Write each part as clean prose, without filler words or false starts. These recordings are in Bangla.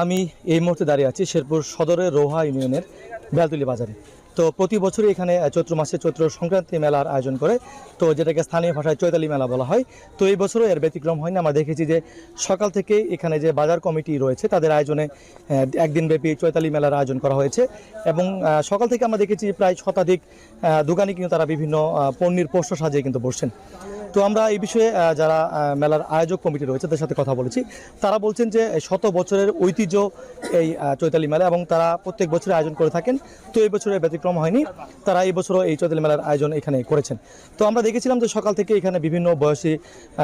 আমি এই মুহূর্তে দাঁড়িয়ে আছি শেরপুর সদরের রোহা ইউনিয়নের বেলতলি বাজারে। তো প্রতি বছরই এখানে চৈত্র মাসে চৈত্র সংক্রান্তি মেলার আয়োজন করে, তো যেটাকে স্থানীয় ভাষায় চৈতালি মেলা বলা হয়। তো এই বছরও এর ব্যতিক্রম হয়নি। আমরা দেখেছি যে সকাল থেকে এখানে যে বাজার কমিটি রয়েছে তাদের আয়োজনে একদিনব্যাপী চৈতালি মেলার আয়োজন করা হয়েছে এবং সকাল থেকে আমরা দেখেছি প্রায় শতাধিক দোকানি কিন্তু তারা বিভিন্ন পণ্যের পোস্টার সাজিয়ে কিন্তু বসছেন। তো আমরা এই বিষয়ে যারা মেলার আয়োজক কমিটি রয়েছে তাদের সাথে কথা বলেছি। তারা বলছেন যে শত বছরের ঐতিহ্য এই চৈতালি মেলা এবং তারা প্রত্যেক বছর আয়োজন করে থাকেন। তো এই বছরের ব্যতিক্রম হয়নি, তারা এই বছরও এই চৈতালি মেলার আয়োজন এখানে করেছেন। তো আমরা দেখেছিলাম যে সকাল থেকে এখানে বিভিন্ন বয়সী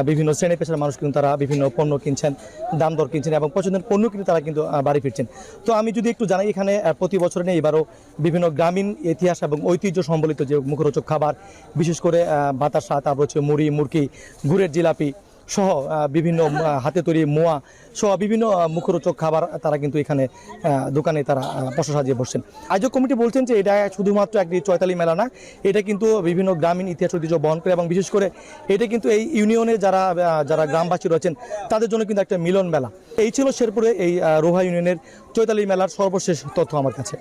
বিভিন্ন শ্রেণী পেশার মানুষ কিন্তু তারা বিভিন্ন পণ্য কিনছেন, দাম দর কিনছেন এবং পছন্দের পণ্য কিনে তারা কিন্তু বাড়ি ফিরছেন। তো আমি যদি একটু জানাই, এখানে প্রতি বছর নেই, এবারও বিভিন্ন গ্রামীণ ইতিহাস এবং ঐতিহ্য সম্বলিত যে মুখরোচক খাবার, বিশেষ করে বাতাসা, তারপর হচ্ছে মুড়ি, মুরকি, গুড়ের জিলাপি সহ বিভিন্ন হাতে তৈরি মোয়া সহ বিভিন্ন মুখরোচক খাবার তারা কিন্তু এখানে দোকানে তারা পসরা সাজিয়ে বসছেন। আয়োজক কমিটি বলছেন যে এটা শুধুমাত্র একটি চৈতালি মেলা না, এটা কিন্তু বিভিন্ন গ্রামীণ ইতিহাস ঐতিহ্য বহন করে এবং বিশেষ করে এটা কিন্তু এই ইউনিয়নে যারা যারা গ্রামবাসী রয়েছেন তাদের জন্য কিন্তু একটা মিলন মেলা। এই ছিল শেরপুরে এই রোহা ইউনিয়নের চৈতালি মেলার সর্বশেষ তথ্য আমার কাছে।